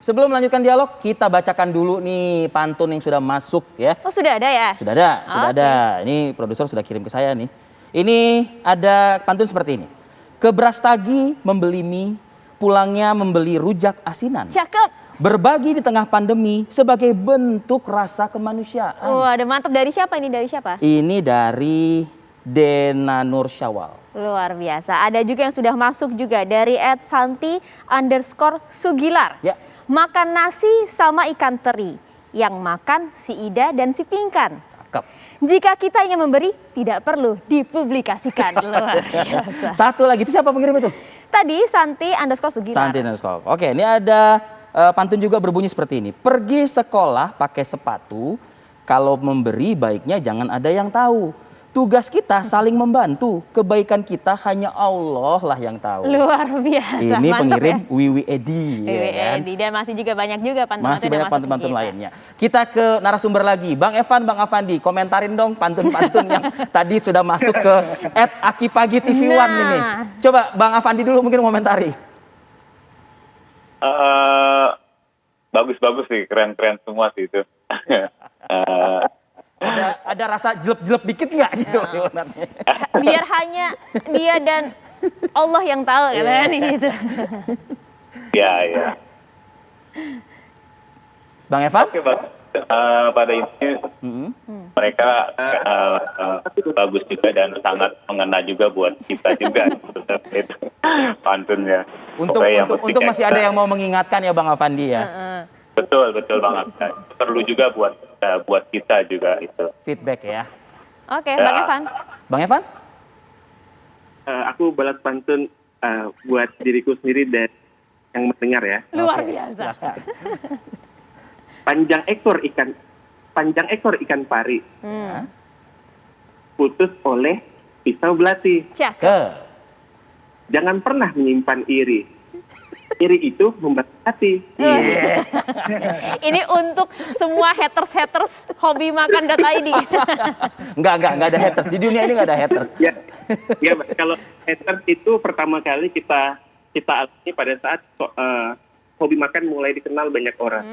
Sebelum melanjutkan dialog, kita bacakan dulu nih pantun yang sudah masuk ya. Oh, sudah ada ya? Sudah ada. Ini produser sudah kirim ke saya nih. Ini ada pantun seperti ini. Ke Brastagi membeli mie, pulangnya membeli rujak asinan. Cakep. Berbagi di tengah pandemi sebagai bentuk rasa kemanusiaan. Ada mantap. Dari siapa ini? Dari siapa? Ini dari Dena Nur Syawal. Luar biasa. Ada juga yang sudah masuk juga dari @santi_sugilar. Ya. Makan nasi sama ikan teri. Yang makan si Ida dan si Pingkan. Cakep. Jika kita ingin memberi, tidak perlu dipublikasikan. Luar biasa. Satu lagi, itu siapa pengirim itu? Tadi Santi_sugilar. Santi_sugilar. Oke, ini ada pantun juga berbunyi seperti ini. Pergi sekolah pakai sepatu, kalau memberi baiknya jangan ada yang tahu. Tugas kita saling membantu, kebaikan kita hanya Allah lah yang tahu. Luar biasa. Ini mantap pengirim ya? Wiwi Edi. Wiwi Ya kan? Edi. Dan masih juga banyak juga pantun-pantun Masih banyak yang masuk ke pantun-pantun kita. lainnya. Kita ke narasumber lagi. Bang Evan, Bang Afandi, komentarin dong pantun-pantun yang tadi sudah masuk ke @akipagi_tv1 ini. Coba Bang Afandi dulu mungkin komentari. Bagus-bagus sih, keren-keren semua sih itu. Ada rasa jelek-jelek dikit nggak gitu sebenarnya? Biar hanya dia dan Allah yang tahu katanya nih gitu. Ya. Bang Evan? Oke, bagus. Pada ini mereka bagus juga dan sangat mengena juga buat kita juga. Itu pantunnya. Untuk masih ada yang mau mengingatkan ya Bang Afandi ya. Betul banget. Perlu juga buat kita juga itu. Feedback ya. Oke, Bang Evan. Bang Evan? Aku balas pantun buat diriku sendiri dan yang mendengar ya. Luar biasa. Panjang ekor ikan pari putus oleh pisau belati. Cakep. Jangan pernah menyimpan iri. Iri itu membuat hati. Ini untuk semua haters hobi makan .id. Enggak ada haters. Di dunia ini enggak ada haters. Ya, kalau haters itu pertama kali kita alami pada saat hobi makan mulai dikenal banyak orang.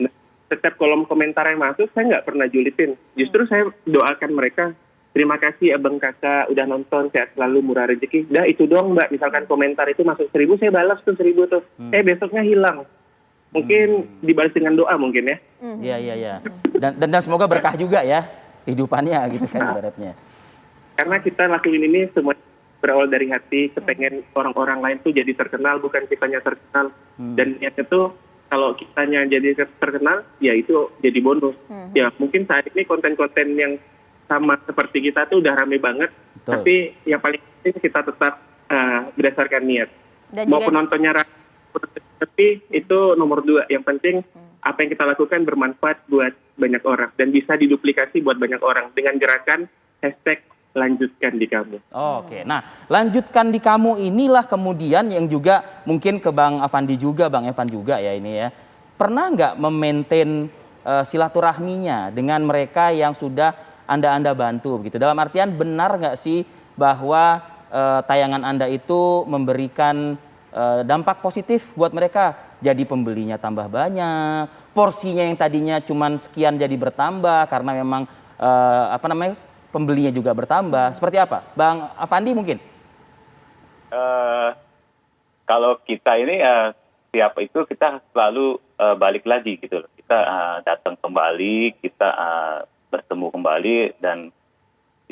Nah, setiap kolom komentar yang masuk saya nggak pernah julitin. Justru saya doakan mereka. Terima kasih abang kakak udah nonton, sehat selalu, murah rezeki. Dah itu doang mbak, misalkan komentar itu masuk 1000, saya balas tuh 1000 tuh. Besoknya hilang. Mungkin dibalas dengan doa mungkin ya. Iya. Dan semoga berkah juga ya kehidupannya gitu kan ibaratnya. Karena kita lakuin ini semua berawal dari hati, kepengen orang-orang lain tuh jadi terkenal, bukan kitanya terkenal. Dan niatnya tuh kalau kitanya jadi terkenal, ya itu jadi bonus. Ya mungkin saat ini konten-konten yang sama seperti kita tuh udah rame banget. Betul. Tapi yang paling penting kita tetap berdasarkan niat. Dan mau penontonnya tapi itu nomor 2. Yang penting apa yang kita lakukan bermanfaat buat banyak orang dan bisa diduplikasi buat banyak orang dengan gerakan #lanjutkan di kamu. Oke, nah lanjutkan di kamu inilah kemudian yang juga mungkin ke Bang Afandi juga, Bang Evan juga ya ini ya. Pernah nggak memaintain silaturahminya dengan mereka yang sudah Anda bantu begitu? Dalam artian benar nggak sih bahwa tayangan Anda itu memberikan dampak positif buat mereka? Jadi pembelinya tambah banyak, porsinya yang tadinya cuman sekian jadi bertambah karena memang pembelinya juga bertambah. Seperti apa? Bang Afandi mungkin? Kalau kita ini siapa itu kita selalu balik lagi gitu loh. Kita datang kembali, kita bertemu kembali dan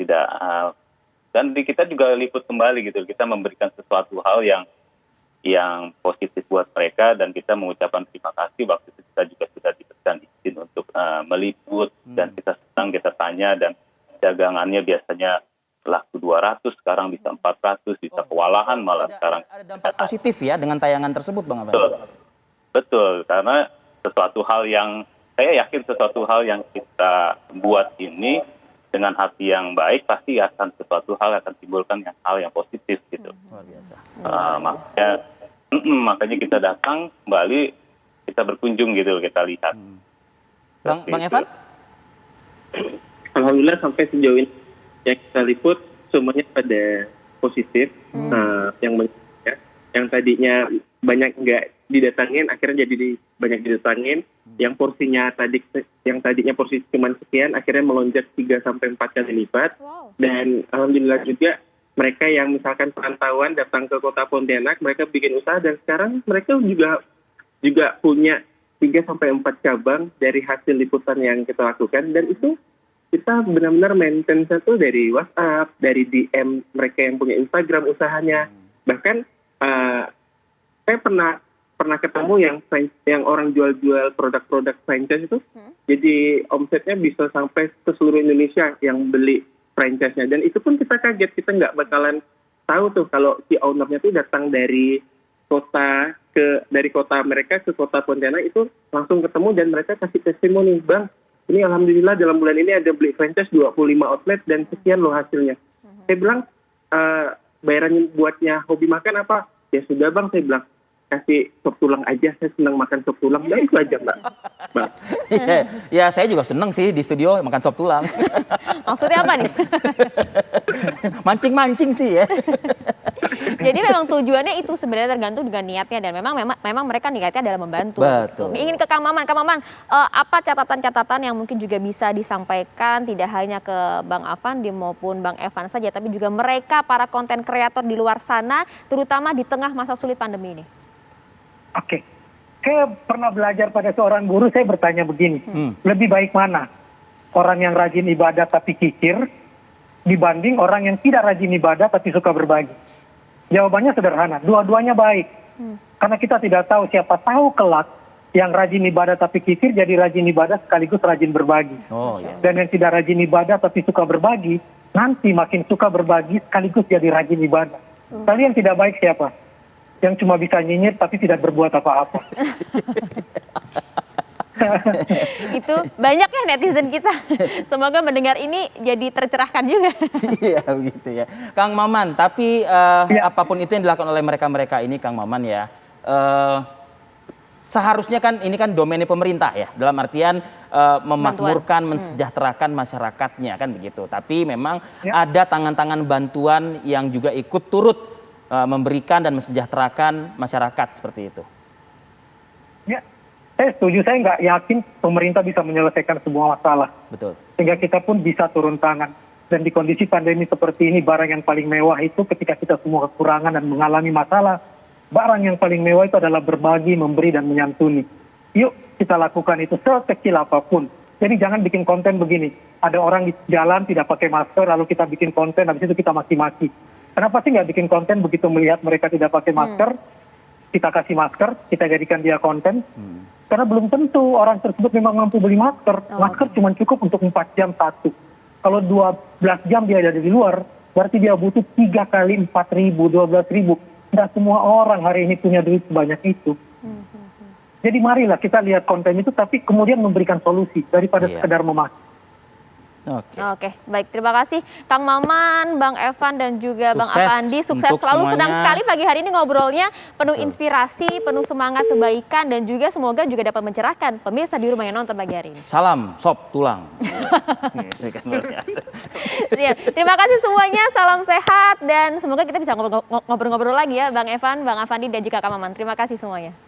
kita juga liput kembali gitu. Kita memberikan sesuatu hal yang positif buat mereka dan kita mengucapkan terima kasih. Waktu itu kita juga sudah diberikan izin untuk meliput dan kita senang, kita tanya dan dagangannya biasanya laku 200, sekarang bisa 400, bisa kewalahan malah sekarang. Ada dampak positif ya dengan tayangan tersebut Bang Afandi? Betul, karena saya yakin sesuatu hal yang kita buat ini dengan hati yang baik pasti sesuatu hal akan timbulkan hal yang positif gitu. Luar biasa. Makanya kita datang kembali, kita berkunjung gitu, kita lihat. Bang Evan? Alhamdulillah sampai sejauh ini yang kita liput semuanya pada positif. Yang tadinya banyak nggak didatangin akhirnya banyak didatangin. Yang porsinya tadinya porsi cuma sekian akhirnya melonjak 3 sampai 4 kali lipat. Wow. Dan alhamdulillah juga mereka yang misalkan perantauan datang ke Kota Pontianak, mereka bikin usaha dan sekarang mereka juga punya 3 sampai 4 cabang dari hasil liputan yang kita lakukan, dan itu kita benar-benar maintain satu dari WhatsApp, dari DM mereka yang punya Instagram usahanya. Bahkan saya pernah ketemu yang orang jual produk-produk franchise itu, jadi omsetnya bisa sampai ke seluruh Indonesia yang beli franchise-nya. Dan itu pun kita kaget, kita nggak bakalan tahu tuh kalau si owner-nya tuh datang dari kota mereka ke Kota Pontianak, itu langsung ketemu dan mereka kasih testimoni, Bang, ini alhamdulillah dalam bulan ini ada beli franchise 25 outlet dan sekian loh hasilnya. Saya bilang, bayaran buatnya hobi makan apa? Ya sudah Bang, saya bilang, kasih sop tulang aja, saya senang makan sop tulang, dan itu aja Mbak. Ya saya juga seneng sih di studio makan sop tulang. Maksudnya apa nih? Mancing-mancing sih ya. Jadi memang tujuannya itu sebenarnya tergantung dengan niatnya, dan memang mereka niatnya adalah membantu. Betul. Gitu. Ingin ke Kang Maman, apa catatan-catatan yang mungkin juga bisa disampaikan tidak hanya ke Bang Afandi maupun Bang Evan saja, tapi juga mereka para konten kreator di luar sana, terutama di tengah masa sulit pandemi ini? Oke, saya pernah belajar pada seorang guru, saya bertanya begini, lebih baik mana? Orang yang rajin ibadah tapi kikir, dibanding orang yang tidak rajin ibadah tapi suka berbagi? Jawabannya sederhana, dua-duanya baik. Karena kita tidak tahu, siapa tahu kelak yang rajin ibadah tapi kikir jadi rajin ibadah sekaligus rajin berbagi. Oh, iya. Dan yang tidak rajin ibadah tapi suka berbagi, nanti makin suka berbagi sekaligus jadi rajin ibadah. Kalian tidak baik siapa? Yang cuma bisa nyinyir tapi tidak berbuat apa-apa. Itu banyak ya netizen kita. Semoga mendengar ini jadi tercerahkan juga. Iya begitu ya. Kang Maman, tapi apapun itu yang dilakukan oleh mereka-mereka ini Kang Maman ya, seharusnya kan ini kan domainnya pemerintah ya, dalam artian memakmurkan, mensejahterakan masyarakatnya kan begitu. Tapi memang ada tangan-tangan bantuan yang juga ikut turut memberikan dan mensejahterakan masyarakat seperti itu. Ya, saya setuju. Saya nggak yakin pemerintah bisa menyelesaikan semua masalah. Betul. Sehingga kita pun bisa turun tangan. Dan di kondisi pandemi seperti ini, barang yang paling mewah itu ketika kita semua kekurangan dan mengalami masalah, barang yang paling mewah itu adalah berbagi, memberi, dan menyantuni. Yuk kita lakukan itu sekecil apapun. Jadi jangan bikin konten begini. Ada orang di jalan tidak pakai masker, lalu kita bikin konten, habis itu kita maki-maki. Kenapa sih nggak bikin konten begitu melihat mereka tidak pakai masker, kita kasih masker, kita jadikan dia konten? Karena belum tentu orang tersebut memang mampu beli masker. Masker cuma cukup untuk 4 jam satu. Kalau 12 jam dia ada di luar, berarti dia butuh 3 kali 4.000, 12.000. Tidak semua orang hari ini punya duit sebanyak itu. Jadi marilah kita lihat konten itu, tapi kemudian memberikan solusi daripada sekedar memakai. Oke, baik. Terima kasih Kang Maman, Bang Evan, dan juga Bang Sukses Afandi. Sukses untuk selalu. semuanya. Senang sekali pagi hari ini ngobrolnya. Penuh inspirasi, penuh semangat kebaikan, dan juga semoga juga dapat mencerahkan pemirsa di rumah yang nonton pagi hari ini. Salam sop tulang. Ini kan luar biasa. Ya, terima kasih semuanya, salam sehat, dan semoga kita bisa ngobrol-ngobrol lagi ya Bang Evan, Bang Afandi, dan juga Kang Maman. Terima kasih semuanya.